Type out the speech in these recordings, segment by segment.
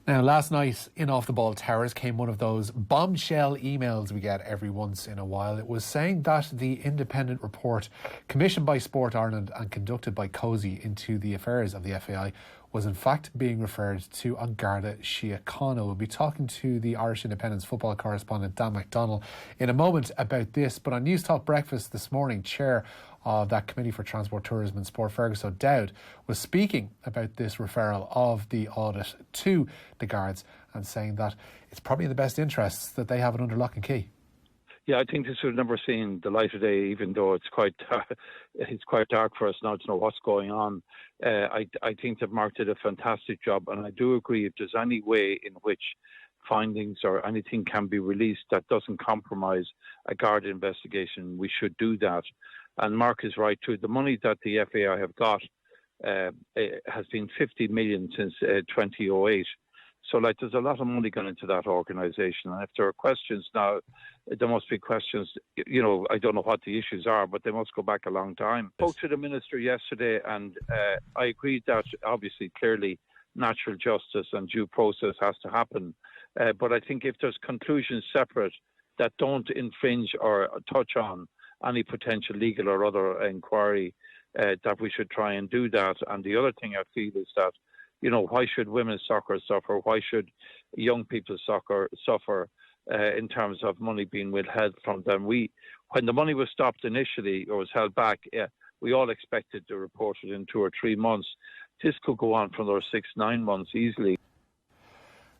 Now, last night in Off the Ball Towers came one of those bombshell emails we get every once in a while. It was saying that the independent report commissioned by Sport Ireland and conducted by KOSI into the affairs of the FAI was in fact being referred to An Garda Síochána. We'll be talking to the Irish Independent's football correspondent Dan McDonnell in a moment about this. But on News Talk Breakfast this morning, Chair of that Committee for Transport, Tourism and Sport, Fergus O'Dowd, was speaking about this referral of the audit to the Guards and saying that it's probably in the best interests that they have it under lock and key. Yeah, I think this would have never seen the light of day, even though it's quite dark for us now to know what's going on. I think that Mark did a fantastic job, and I do agree if there's any way in which findings or anything can be released that doesn't compromise a Garda investigation, we should do that. And Mark is right too. The money that the FAI have got has been 50 million since 2008. So, there's a lot of money going into that organisation. And if there are questions now, there must be questions. I don't know what the issues are, but they must go back a long time. I spoke to the Minister yesterday, and I agreed that, obviously, clearly, natural justice and due process has to happen. But I think if there's conclusions separate that don't infringe or touch on any potential legal or other inquiry, that we should try and do that. And the other thing I feel is that, why should women's soccer suffer? Why should young people's soccer suffer in terms of money being withheld from them? When the money was stopped initially or was held back, we all expected to report it in 2 or 3 months. This could go on for another 6-9 months easily.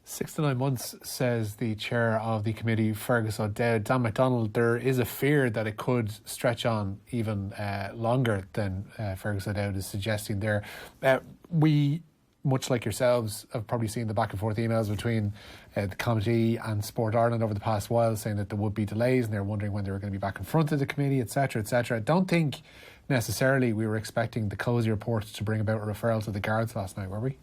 6 to 9 months, says the chair of the committee, Fergus O'Dowd. Dan McDonnell, there is a fear that it could stretch on even longer than Fergus O'Dowd is suggesting there. We, much like yourselves, have probably seen the back and forth emails between the committee and Sport Ireland over the past while, saying that there would be delays and they're wondering when they were going to be back in front of the committee, etc., etc. I don't think necessarily we were expecting the KOSI report to bring about a referral to the Guards last night, were we?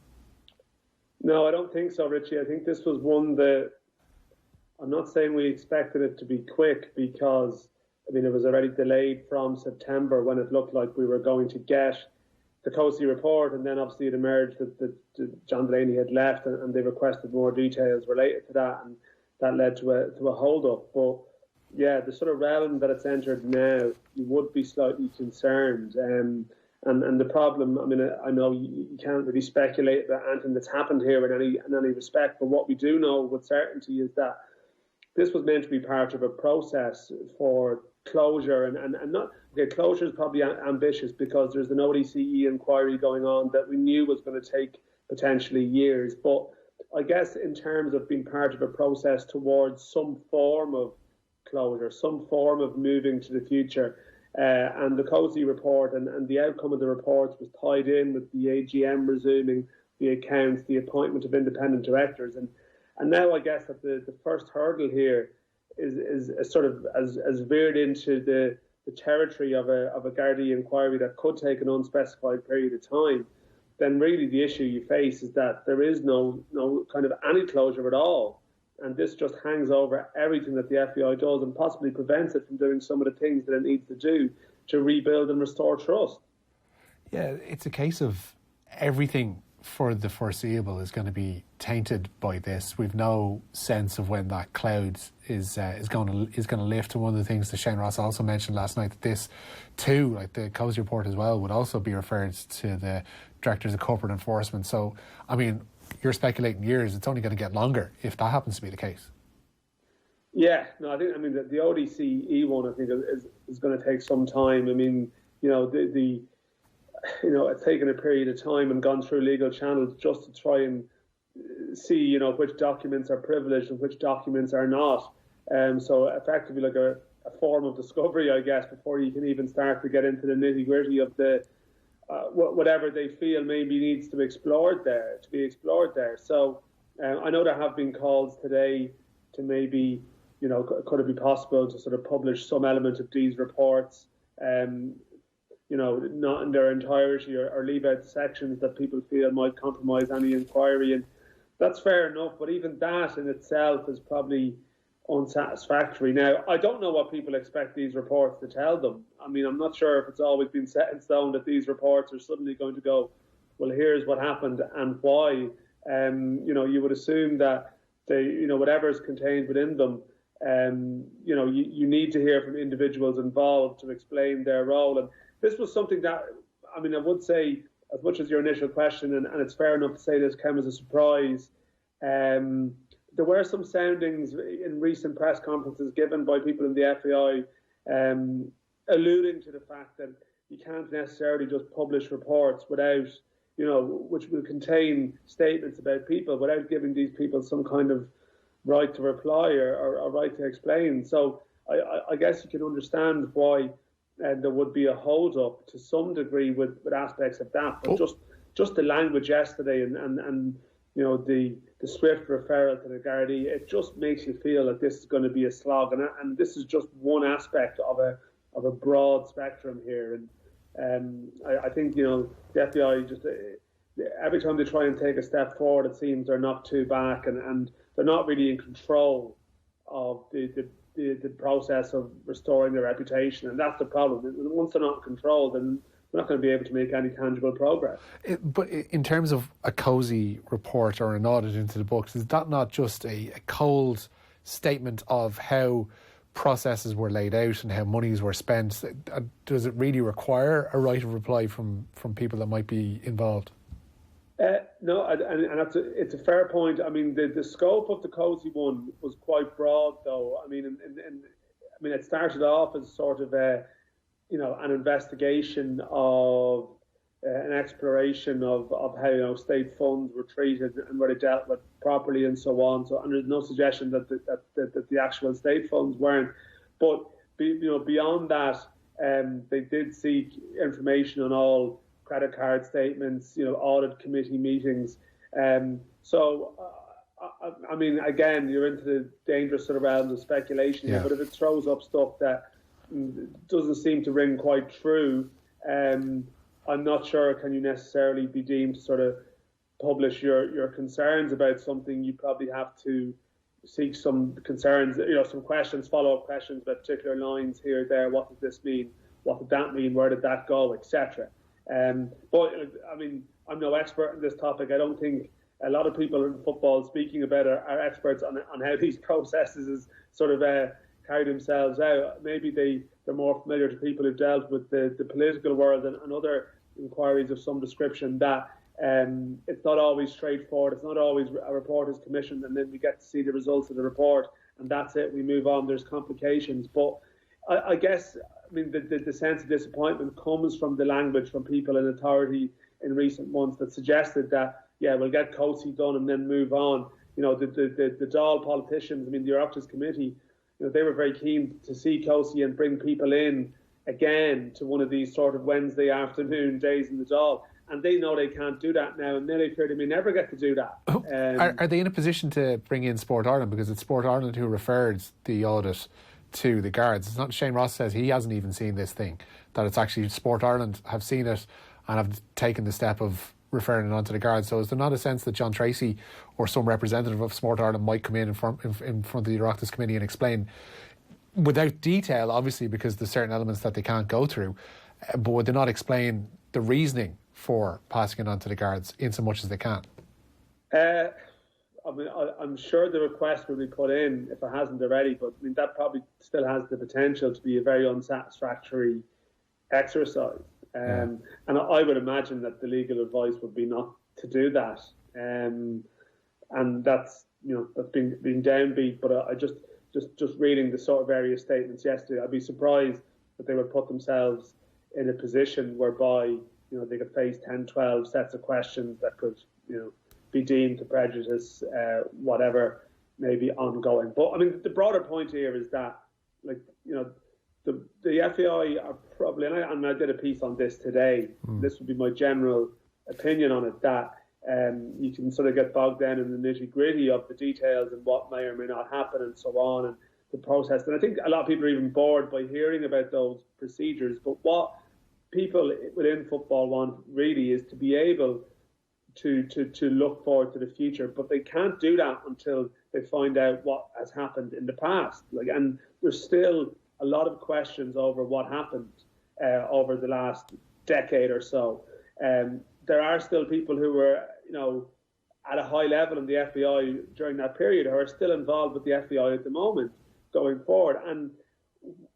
No, I don't think so, Richie. I think this was one that, I'm not saying we expected it to be quick because, it was already delayed from September when it looked like we were going to get the KOSI report, and then obviously it emerged that John Delaney had left and they requested more details related to that, and that led to a hold-up. But yeah, the sort of realm that it's entered now, you would be slightly concerned. And the problem, I know you can't really speculate about anything that's happened here in any respect, but what we do know with certainty is that this was meant to be part of a process for closure, and not, okay, closure is probably ambitious because there's an ODCE inquiry going on that we knew was going to take potentially years, but I guess in terms of being part of a process towards some form of closure, some form of moving to the future, and the KOSI report and the outcome of the reports was tied in with the AGM resuming the accounts, the appointment of independent directors. And now I guess that the first hurdle here is sort of as veered into the territory of a Gardaí inquiry that could take an unspecified period of time. Then really the issue you face is that there is no kind of any closure at all. And this just hangs over everything that the FAI does and possibly prevents it from doing some of the things that it needs to do to rebuild and restore trust. Yeah, it's a case of everything for the foreseeable is going to be tainted by this. We've no sense of when that cloud is going to lift. And one of the things that Shane Ross also mentioned last night, that this too, like the KOSI report as well, would also be referred to the directors of corporate enforcement. So, you're speculating years. It's only going to get longer if that happens to be the case. Yeah, no, I think the ODCE one I think is going to take some time. It's taken a period of time and gone through legal channels just to try and see which documents are privileged and which documents are not. So effectively like a form of discovery, I guess, before you can even start to get into the nitty gritty of the whatever they feel maybe needs to be explored there. So I know there have been calls today to maybe, could it be possible to sort of publish some element of these reports, not in their entirety or leave out sections that people feel might compromise any inquiry. And that's fair enough, but even that in itself is probably unsatisfactory. Now, I don't know what people expect these reports to tell them. I'm not sure if it's always been set in stone that these reports are suddenly going to go, well, here's what happened and why. You would assume that whatever is contained within them, you need to hear from individuals involved to explain their role. And this was something that, I would say, as much as your initial question, and it's fair enough to say this came as a surprise, there were some soundings in recent press conferences given by people in the FAI alluding to the fact that you can't necessarily just publish reports without, which will contain statements about people without giving these people some kind of right to reply or right to explain. So I guess you can understand why there would be a hold-up to some degree with aspects of that. But just the language yesterday and the swift referral to the Gardaí, it just makes you feel that this is going to be a slog. And this is just one aspect of a broad spectrum here. And I think, the FBI just every time they try and take a step forward, it seems they're not too back, and they're not really in control of the process of restoring their reputation, and that's the problem. Once they're not in control, then we're not going to be able to make any tangible progress. But in terms of a KOSI report or an audit into the books, is that not just a cold statement of how processes were laid out and how monies were spent? Does it really require a right of reply from people that might be involved? No, and it's a fair point. The scope of the KOSI one was quite broad, though. It started off as sort of an investigation of an exploration of how state funds were treated and were they dealt with properly and so on. So, and there's no suggestion that the actual state funds weren't. But beyond that, they did seek information on all credit card statements, audit committee meetings. Again, you're into the dangerous sort of realms of speculation here, but if it throws up stuff that doesn't seem to ring quite true, I'm not sure can you necessarily be deemed to sort of publish your concerns about something. You probably have to seek some concerns, some questions, follow-up questions about particular lines here, there. What does this mean? What did that mean? Where did that go? Etc. But I'm no expert in this topic. I don't think a lot of people in football speaking about it are experts on how these processes sort of carry themselves out. Maybe they're more familiar to people who've dealt with the political world and other inquiries of some description, that it's not always straightforward. It's not always a report is commissioned and then we get to see the results of the report and that's it, we move on. There's complications. But I guess the sense of disappointment comes from the language from people in authority in recent months that suggested that, we'll get KOSI done and then move on. The Dáil politicians, the Oireachtas Committee, they were very keen to see KOSI and bring people in again to one of these sort of Wednesday afternoon days in the Dáil. And they know they can't do that now, and they fear they may never get to do that. Are they in a position to bring in Sport Ireland? Because it's Sport Ireland who referred the audit to the Guards. It's not. Shane Ross says he hasn't even seen this thing, that it's actually Sport Ireland have seen it and have taken the step of referring it on to the Guards. So is there not a sense that John Tracy or some representative of Sport Ireland might come in front of the Oireachtas Committee and explain, without detail obviously because there's certain elements that they can't go through, but would they not explain the reasoning for passing it on to the Guards in so much as they can? I'm sure the request will be put in if it hasn't already, but that probably still has the potential to be a very unsatisfactory exercise. And I would imagine that the legal advice would be not to do that. And that's that's been downbeat. But I just reading the sort of various statements yesterday, I'd be surprised that they would put themselves in a position whereby they could face 10, 12 sets of questions that could be deemed to prejudice whatever may be ongoing. But the broader point here is that the FAI are probably, and I did a piece on this today, this would be my general opinion on it, that you can sort of get bogged down in the nitty-gritty of the details and what may or may not happen and so on, and the process. And I think a lot of people are even bored by hearing about those procedures. But what people within football want really is to be able to look forward to the future, but they can't do that until they find out what has happened in the past. And there's still a lot of questions over what happened over the last decade or so. There are still people who are, at a high level in the FAI during that period who are still involved with the FAI at the moment going forward. And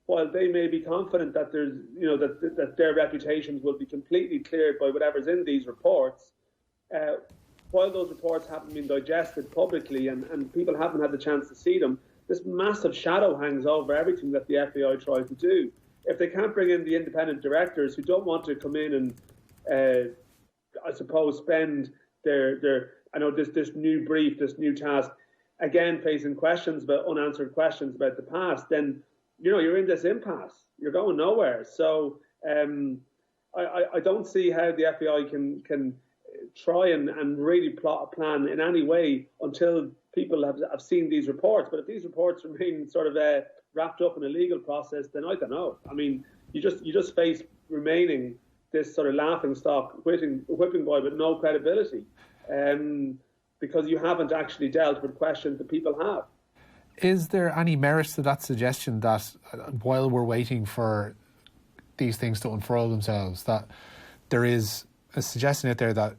while they may be confident that there's, that their reputations will be completely cleared by whatever's in these reports, while those reports haven't been digested publicly and people haven't had the chance to see them, this massive shadow hangs over everything that the FAI tries to do. If they can't bring in the independent directors who don't want to come in and, I suppose, spend their this new brief, this new task, again facing unanswered questions about the past, then you're in this impasse. You're going nowhere. So I don't see how the FAI can try and really plot a plan in any way until people have seen these reports. But if these reports remain sort of wrapped up in a legal process, then I don't know. I mean, you just face remaining this sort of laughing stock, whipping boy with no credibility, because you haven't actually dealt with questions that people have. Is there any merit to that suggestion that while we're waiting for these things to unfurl themselves, that there is a suggestion out there that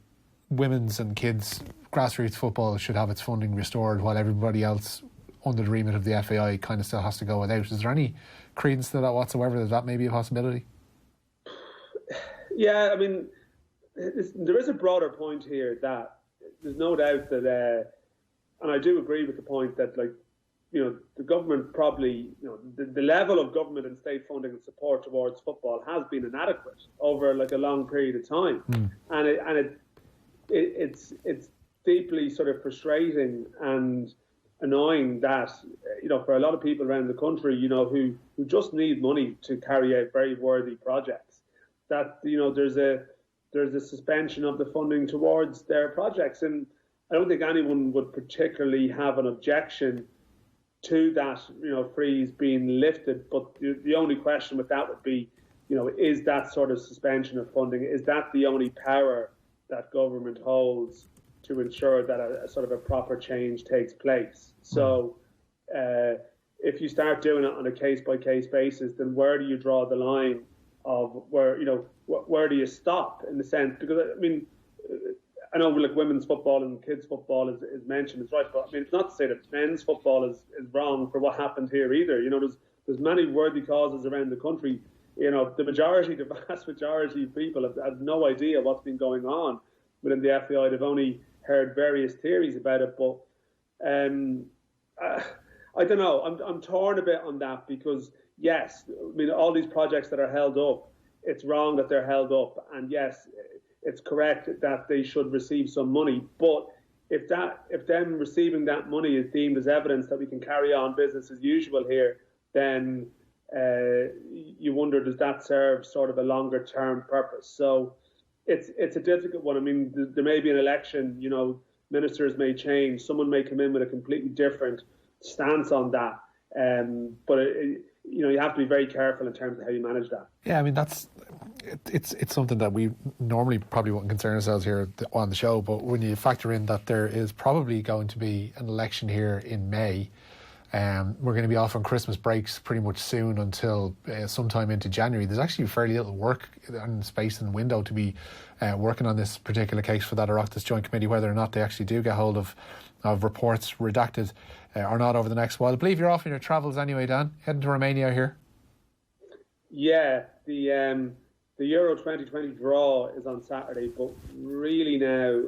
women's and kids' grassroots football should have its funding restored while everybody else under the remit of the FAI kind of still has to go without? Is there any credence to that whatsoever, that may be a possibility? Yeah, I mean, there is a broader point here that there's no doubt that, and I do agree with the point that, the government probably, the level of government and state funding and support towards football has been inadequate over a long period of time, and it's deeply sort of frustrating and annoying that for a lot of people around the country who just need money to carry out very worthy projects, that there's a suspension of the funding towards their projects. And I don't think anyone would particularly have an objection to that freeze being lifted, but the only question with that would be is that sort of suspension of funding, is that the only power that government holds to ensure that a sort of a proper change takes place? So if you start doing it on a case-by-case basis, then where do you draw the line of where do you stop, in the sense? Because I mean, I know women's football and kids' football is mentioned, is right, but I mean, it's not to say that men's football is wrong for what happened here either. There's many worthy causes around the country. The vast majority of people have no idea what's been going on within the FAI. They've only heard various theories about it, but I don't know. I'm torn a bit on that, because yes, I mean, all these projects that are held up, it's wrong that they're held up, and yes, it's correct that they should receive some money. But if them receiving that money is deemed as evidence that we can carry on business as usual here, then you wonder, does that serve sort of a longer term purpose? So it's a difficult one. I mean, there may be an election, ministers may change, someone may come in with a completely different stance on that, but you have to be very careful in terms of how you manage that. Yeah, I mean, it's something that we normally probably wouldn't concern ourselves here on the show, but when you factor in that there is probably going to be an election here in May, we're going to be off on Christmas breaks pretty much soon until sometime into January. There's actually fairly little work and space and window to be working on this particular case for that Oireachtas Joint Committee, whether or not they actually do get hold of reports redacted or not over the next while. I believe you're off on your travels anyway, Dan, heading to Romania here. Yeah, the Euro 2020 draw is on Saturday, but really now,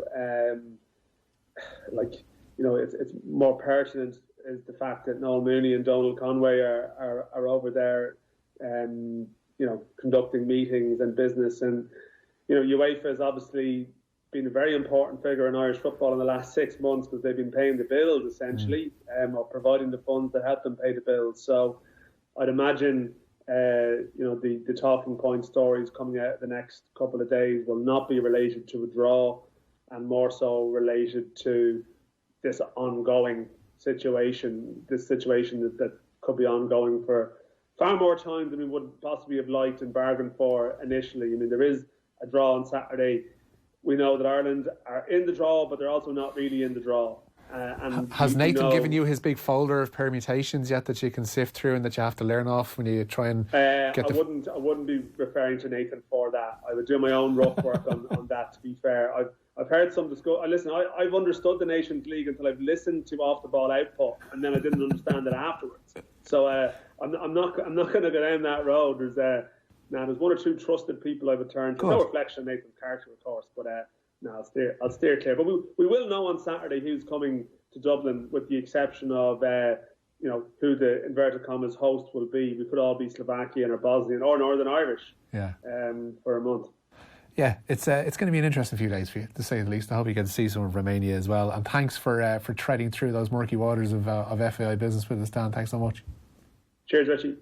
it's more pertinent is the fact that Noel Mooney and Donald Conway are over there, conducting meetings and business. And, UEFA has obviously been a very important figure in Irish football in the last 6 months, because they've been paying the bills, essentially, or providing the funds that help them pay the bills. So I'd imagine, the talking point stories coming out the next couple of days will not be related to a draw, and more so related to this ongoing situation, that could be ongoing for far more time than we would possibly have liked and bargained for initially. I mean, there is a draw on Saturday. We know that Ireland are in the draw, but they're also not really in the draw. And has Nathan given you his big folder of permutations yet that you can sift through and that you have to learn off when you try and get I wouldn't be referring to Nathan for that. I would do my own rough work on that, to be fair. I've heard some discussion. Listen, I've understood the Nations League until I've listened to off the ball output, and then I didn't understand it afterwards. So I'm not going to go down that road. There's one or two trusted people I would turn to. No reflection on Nathan's character, of course, but no, I'll steer clear. But we will know on Saturday who's coming to Dublin, with the exception of who the inverted commas host will be. We could all be Slovakian or Bosnian or Northern Irish. Yeah. For a month. Yeah, it's going to be an interesting few days for you, to say the least. I hope you get to see some of Romania as well. And thanks for treading through those murky waters of FAI business with us, Dan. Thanks so much. Cheers, Richie.